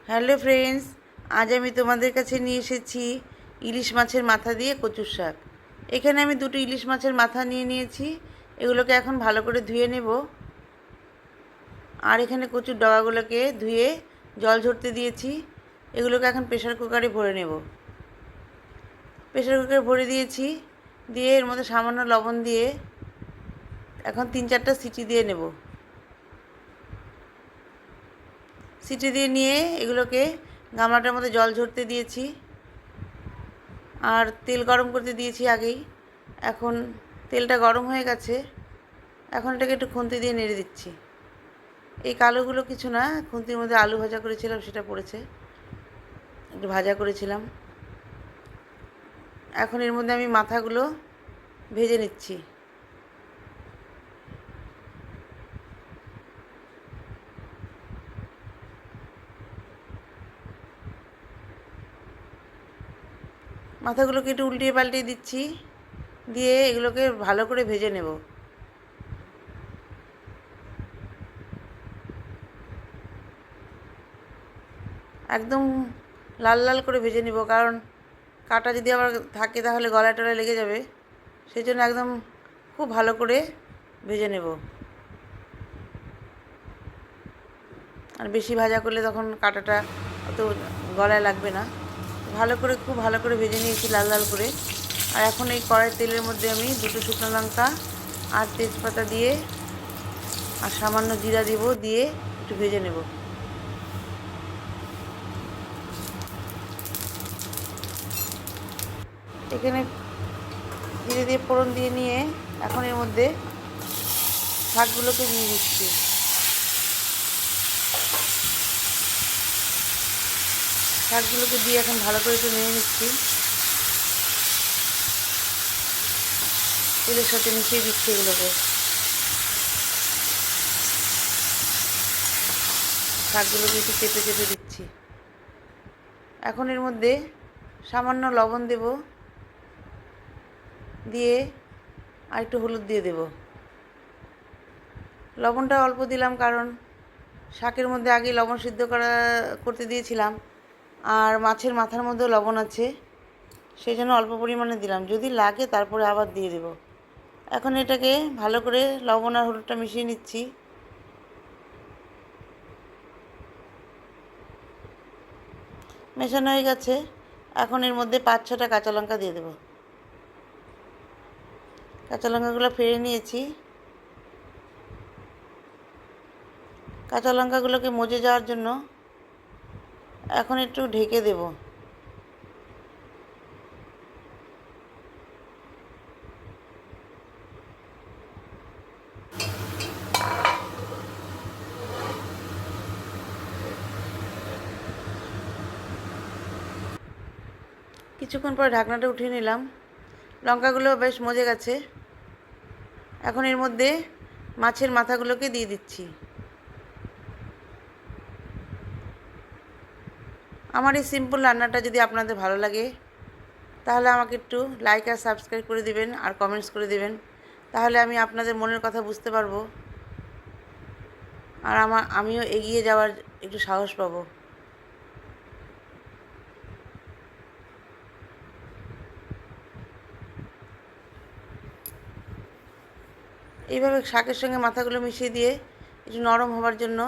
Hello friends, আজ আমি তোমাদের কাছে নিয়ে এসেছি ইলিশ মাছের মাথা দিয়ে কচুর শাক। এখানে আমি দুটো ইলিশ মাছের মাথা নিয়ে নিয়েছি। এগুলোকে এখন ভালো করে ধুয়ে নেব। আর এখানে কচুর ডগাগুলোকে ধুয়ে জল ঝরতে দিয়েছি। এগুলোকে এখন প্রেশার কুকারে ভরে নেব। প্রেশার কুকারে ভরে দিয়েছি, দিয়ে এর মধ্যে সামান্য লবণ দিয়ে এখন 3-4টা সিটি দিয়ে নেব। সিটি দিয়ে নিয়ে এগুলোকে গামলাটার মধ্যে জল ঝরতে দিয়েছি আর তেল গরম করতে দিয়েছি আগেই। এখন তেলটা গরম হয়ে গেছে, এখন এটাকে একটু খুন্তি দিয়ে নেড়ে দিচ্ছি। এই কালোগুলো কিছু না, খুন্তির মধ্যে আলু ভাজা করেছিলাম সেটা পড়েছে, একটু ভাজা করেছিলাম। এখন এর মধ্যে আমি মাথাগুলো ভেজে নিচ্ছি। মাথাগুলোকে একটু উল্টিয়ে পাল্টিয়ে দিচ্ছি, দিয়ে এগুলোকে ভালো করে ভেজে নেব। একদম লাল লাল করে ভেজে নেব, কারণ কাটা যদি আবার থাকে তাহলে গলায় টলায় লেগে যাবে। সেই জন্য একদম খুব ভালো করে ভেজে নেব। আর বেশি ভাজা করলে তখন কাটাটা অত গলায় লাগবে না। খুব ভালো করে ভেজে নিয়েছি লাল লাল করে। আর এখন এই কড়াই তেলের মধ্যে আমি 2টো শুকনো লঙ্কা আর তেজপাতা দিয়ে আর সামান্য জিরা দেব, দিয়ে একটু ভেজে নেব। এখানে ধীরে ধীরে ফোড়ন দিয়ে নিয়ে এখন এর মধ্যে শাকগুলোকে দিয়ে দিচ্ছি। শাকগুলোকে দিয়ে এখন ভালো করে একটু নেড়ে নিচ্ছি, তেলের সাথে মিশিয়ে দিচ্ছি এগুলোকে। শাকগুলোকে একটু চেপে চেপে দিচ্ছি। এখন এর মধ্যে সামান্য লবণ দেব, দিয়ে আর একটু হলুদ দিয়ে দেব। লবণটা অল্প দিলাম, কারণ শাকের মধ্যে আগে লবণ সিদ্ধ করতে দিয়েছিলাম, আর মাছের মাথার মধ্যেও লবণ আছে, সেই জন্য অল্প পরিমাণে দিলাম। যদি লাগে তারপরে আবার দিয়ে দেব। এখন এটাকে ভালো করে লবণ আর হলুদটা মিশিয়ে নিচ্ছি। মেশানো হয়ে গেছে, এখন এর মধ্যে 5-6টা কাঁচা লঙ্কা দিয়ে দেব। কাঁচা লঙ্কাগুলো ফেড়ে নিয়েছি। কাঁচা লঙ্কাগুলোকে মজে যাওয়ার জন্য এখন একটু ঢেকে দেব। কিছুক্ষণ পর ঢাকনাটা উঠিয়ে নিলাম। লঙ্কাগুলো বেশ মজে গেছে। এখন এর মধ্যে মাছের মাথাগুলোকে দিয়ে দিচ্ছি। আমার এই সিম্পল রান্নাটা যদি আপনাদের ভালো লাগে তাহলে আমাকে একটু লাইক আর সাবস্ক্রাইব করে দিবেন আর কমেন্টস করে দিবেন, তাহলে আমি আপনাদের মনের কথা বুঝতে পারবো আর আমিও এগিয়ে যাওয়ার একটু সাহস পাবো। এইভাবে শাকের সঙ্গে মাথাগুলো মিশিয়ে দিয়ে একটু নরম হবার জন্য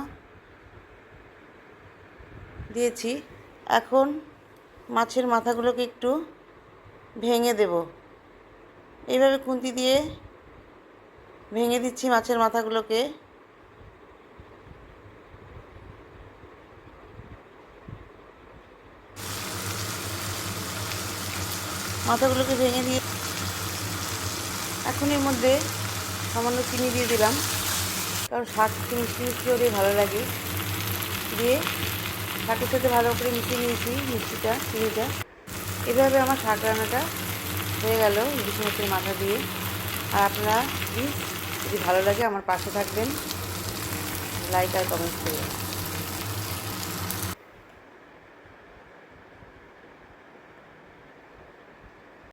দিয়েছি। এখন মাছের মাথাগুলোকে একটু ভেঙে দেব। এইভাবে খুন্তি দিয়ে ভেঙে দিচ্ছি মাছের মাথাগুলোকে। মাথাগুলোকে ভেঙে দিয়ে এখন এর মধ্যে সামান্য চিনি দিয়ে দিলাম, কারণ শাক মিষ্টি মিষ্টি হলে ভালো লাগে। দিয়ে শাকের সাথে ভালো করে মিশিয়ে নিয়েছি চিনিটা। এভাবে আমার শাক রান্নাটা হয়ে গেল ইলিশ মাছের মাথা দিয়ে। আর আপনারা প্লিজ যদি ভালো লাগে আমার পাশে থাকবেন, লাইক আর কমেন্ট করবেন।